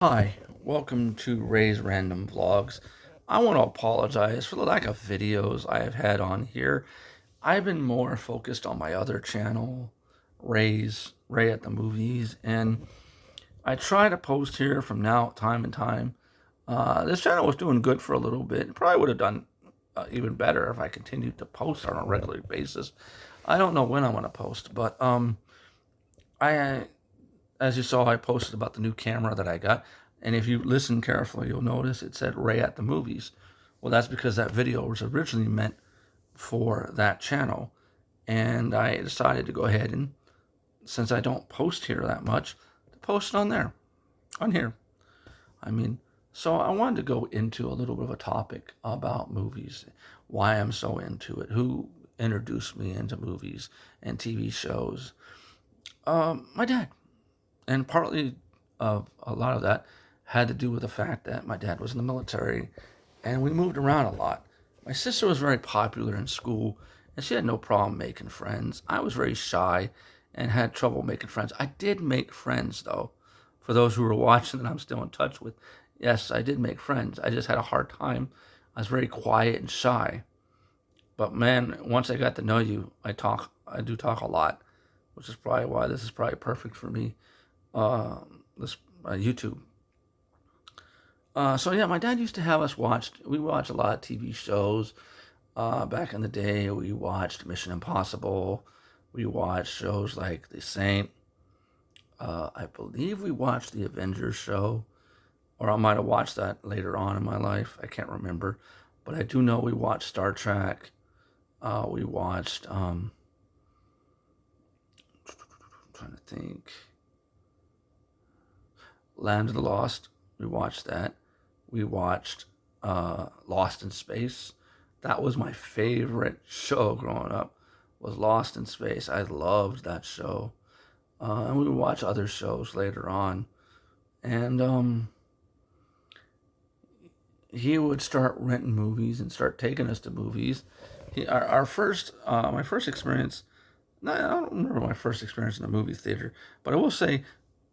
Hi, welcome to Ray's Random Vlogs. I want to apologize for the lack of videos I have had on here. I've been more focused on my other channel, Ray at the Movies, and I try to post here from now time and time. This channel was doing good for a little bit. It probably would have done even better if I continued to post on a regular basis. I don't know when I'm going to post, but I as you saw, I posted about the new camera that I got. And if you listen carefully, you'll notice it said Ray at the Movies. Well, that's because that video was originally meant for that channel. And I decided to go ahead and, since I don't post here that much, to post it on here. I mean, so I wanted to go into a little bit of a topic about movies, why I'm so into it, who introduced me into movies and TV shows. My dad. And partly a lot of that had to do with the fact that my dad was in the military and we moved around a lot. My sister was very popular in school and she had no problem making friends. I was very shy and had trouble making friends. I did make friends though. For those who were watching that I'm still in touch with, yes, I did make friends. I just had a hard time. I was very quiet and shy. But man, once I got to know you, I do talk a lot, which is probably why this is probably perfect for me, this YouTube. So yeah, my dad used to have us watch. We watched a lot of TV shows. Back in the day, we watched Mission Impossible. We watched shows like The Saint. I believe we watched the Avengers show, or I might have watched that later on in my life. I can't remember, but I do know we watched Star Trek. We watched. I'm trying to think. Land of the Lost. We watched that. We watched Lost in Space. That was my favorite show growing up. Was Lost in Space. I loved that show. And we would watch other shows later on. And he would start renting movies and start taking us to movies. Our first, my first experience. No, I don't remember my first experience in a movie theater, but I will say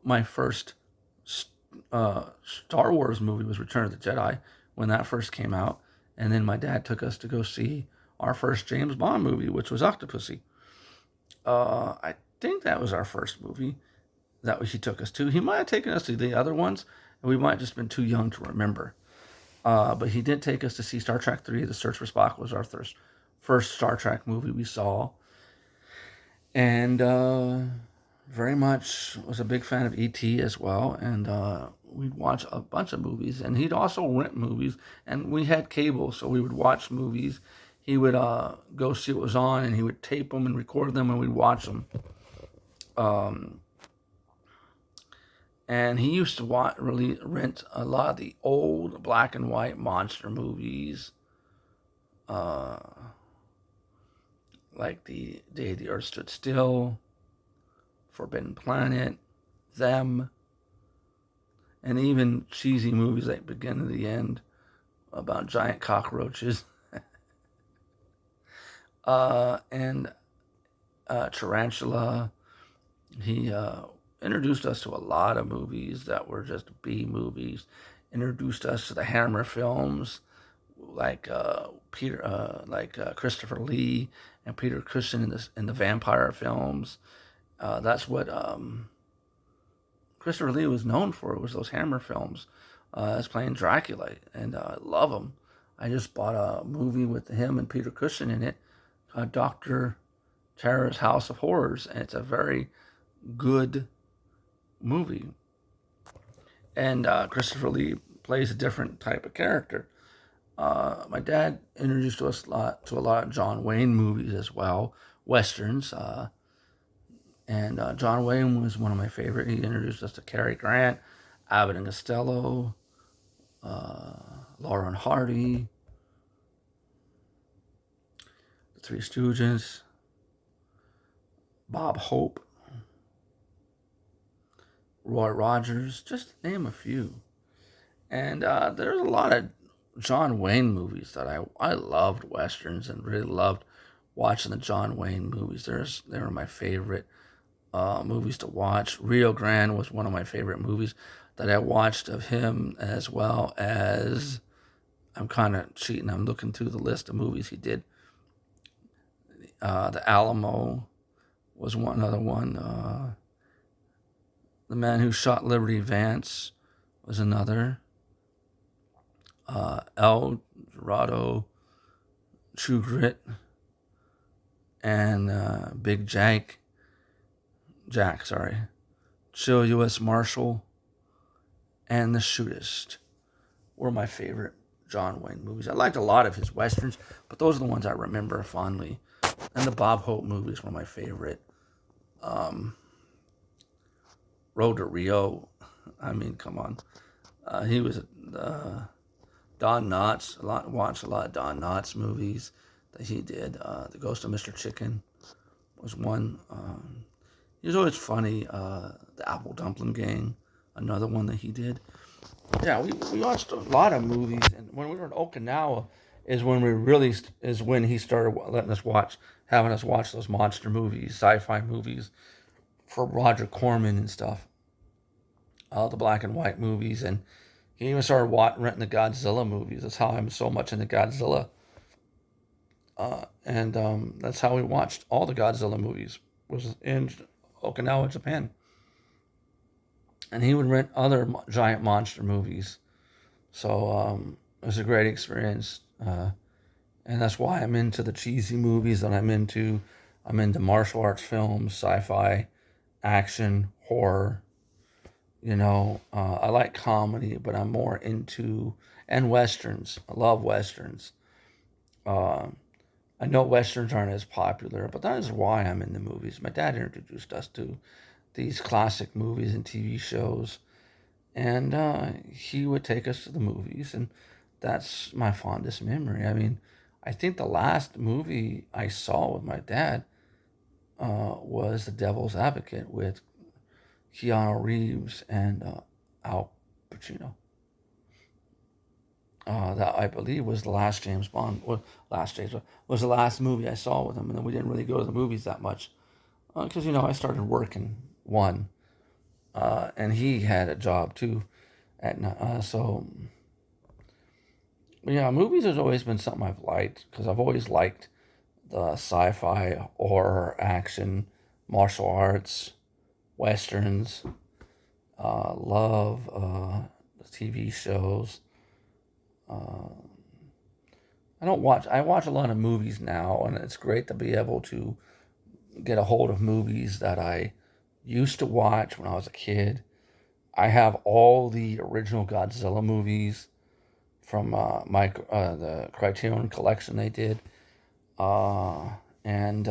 my first Star Wars movie was Return of the Jedi when that first came out, and then my dad took us to go see our first James Bond movie, which was Octopussy. I think that was our first movie that he took us to. He might have taken us to the other ones, and we might have just been too young to remember. But he did take us to see Star Trek 3, The Search for Spock was our first Star Trek movie we saw. And very much was a big fan of E.T. as well, and we'd watch a bunch of movies. And he'd also rent movies, and we had cable, so we would watch movies. He would go see what was on, and he would tape them and record them, and we'd watch them. Um, and he used to really rent a lot of the old black and white monster movies, uh, like The Day the Earth Stood Still, Forbidden Planet, Them, and even cheesy movies like Begin to the End about giant cockroaches, and Tarantula. He introduced us to a lot of movies that were just B movies. Introduced us to the Hammer films, like Christopher Lee and Peter Cushing in the vampire films. That's what Christopher Lee was known for, was those Hammer films, as playing Dracula, and I love him. I just bought a movie with him and Peter Cushing in it, Doctor Terror's House of Horrors, and it's a very good movie. And Christopher Lee plays a different type of character. My dad introduced us to a lot of John Wayne movies as well, westerns. And John Wayne was one of my favorite. He introduced us to Cary Grant, Abbott and Costello, Laurel and Hardy, The Three Stooges, Bob Hope, Roy Rogers, just to name a few. And there's a lot of John Wayne movies that I loved westerns and really loved watching the John Wayne movies. They were my favorite movies to watch. Rio Grande was one of my favorite movies. that I watched of him, as well as I'm kind of cheating. I'm looking through the list of movies he did. The Alamo was one other one. The Man Who Shot Liberty Vance was another. El Dorado, True Grit, and Big Jack, Chill U.S. Marshal, and The Shootist were my favorite John Wayne movies. I liked a lot of his westerns, but those are the ones I remember fondly. And the Bob Hope movies were my favorite. Road to Rio, I mean, come on. He was Don Knotts. Watched a lot of Don Knotts movies that he did. The Ghost of Mr. Chicken was one. He was always funny. The Apple Dumpling Gang, another one that he did. Yeah, we watched a lot of movies, and when we were in Okinawa, is when he started having us watch those monster movies, sci-fi movies for Roger Corman and stuff, all the black and white movies, and he even started renting the Godzilla movies. That's how I'm so much into Godzilla, and that's how we watched all the Godzilla movies. Was in Okinawa, Japan, and he would rent other giant monster movies. So it was a great experience, and that's why I'm into the cheesy movies that I'm into. I'm into martial arts films, sci-fi, action, horror. I like comedy, but I'm more into and westerns. I love westerns. Uh, I know westerns aren't as popular, but that is why I'm in the movies. My dad introduced us to these classic movies and TV shows, and he would take us to the movies, and that's my fondest memory. I mean, I think the last movie I saw with my dad was The Devil's Advocate with Keanu Reeves and Al Pacino. That I believe was the last James Bond, or last James was the last movie I saw with him, and then we didn't really go to the movies that much because I started working one, and he had a job too at night. So yeah, movies has always been something I've liked because I've always liked the sci-fi, horror, action, martial arts, westerns. Love the TV shows. Uh, I watch a lot of movies now, and it's great to be able to get a hold of movies that I used to watch when I was a kid. I have all the original Godzilla movies from the Criterion collection they did, and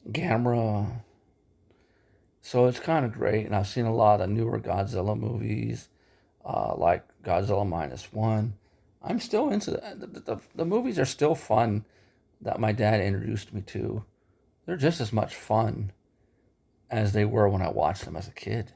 Gamera. So it's kind of great, and I've seen a lot of newer Godzilla movies, like Godzilla Minus One. I'm still into that. The movies are still fun that my dad introduced me to. They're just as much fun as they were when I watched them as a kid.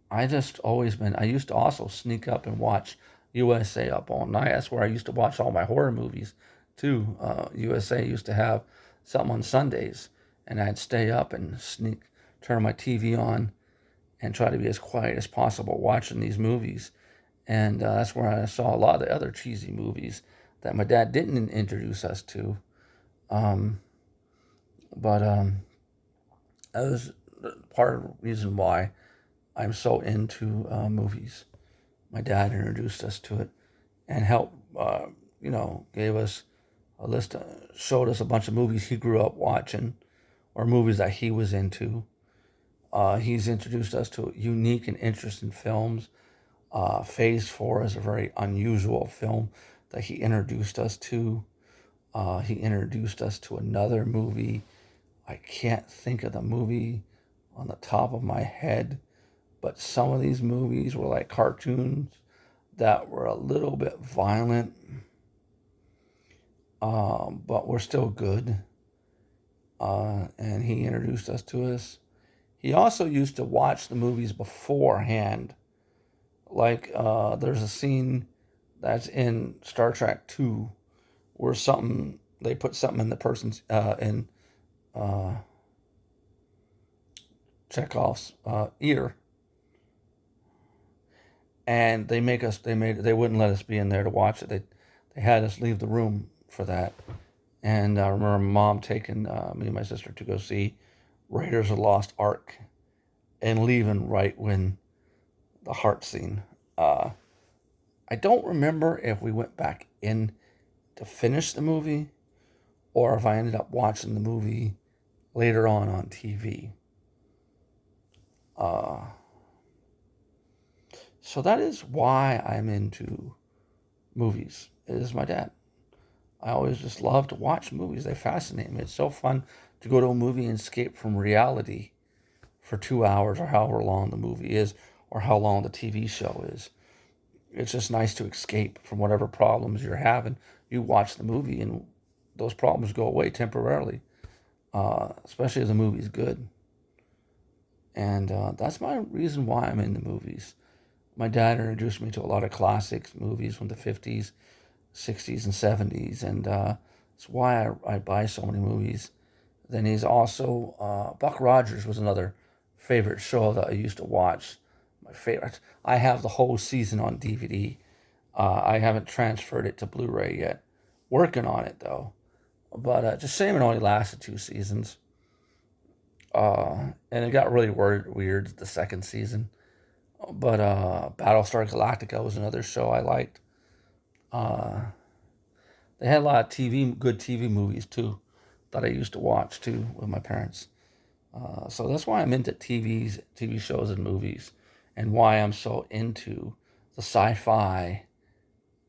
I used to also sneak up and watch USA Up All Night. That's where I used to watch all my horror movies too. USA used to have something on Sundays, and I'd stay up and turn my TV on, and try to be as quiet as possible watching these movies. And that's where I saw a lot of the other cheesy movies that my dad didn't introduce us to. Um, but that was part of the reason why I'm so into movies. My dad introduced us to it and helped, gave us a list, showed us a bunch of movies he grew up watching or movies that he was into. He's introduced us to unique and interesting films. Phase 4 is a very unusual film that he introduced us to. He introduced us to another movie. I can't think of the movie on the top of my head, but some of these movies were like cartoons that were a little bit violent, but were still good. And he introduced us to us. He also used to watch the movies beforehand. Like there's a scene that's in Star Trek 2 where they put something in the person's in Chekhov's ear, and they wouldn't let us be in there to watch it. They had us leave the room for that. And I remember my mom taking me and my sister to go see Raiders of the Lost Ark and leaving right when the heart scene. Uh, I don't remember if we went back in to finish the movie or if I ended up watching the movie later on TV. Uh, so that is why I'm into movies. It is my dad. I always just love to watch movies. They fascinate me. It's so fun to go to a movie and escape from reality for 2 hours or however long the movie is or how long the TV show is. It's just nice to escape from whatever problems you're having. You watch the movie and those problems go away temporarily, especially if the movie's good. And that's my reason why I'm into movies. My dad introduced me to a lot of classics movies from the 50s, 60s, and 70s, and that's why I buy so many movies. Then he's also, Buck Rogers was another favorite show that I used to watch. My favorite. I have the whole season on DVD. I haven't transferred it to Blu ray yet. Working on it though. But just shame it only lasted 2 seasons. And it got really weird the second season. But Battlestar Galactica was another show I liked. Uh, they had a lot of good TV movies too, that I used to watch too with my parents. So that's why I'm into TV shows, and movies, and why I'm so into the sci-fi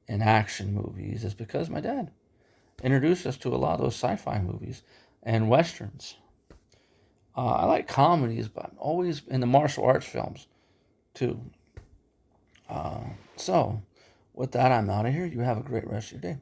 and action movies is because my dad introduced us to a lot of those sci-fi movies and westerns. I like comedies, but I'm always in the martial arts films too. So, with that, I'm out of here. You have a great rest of your day.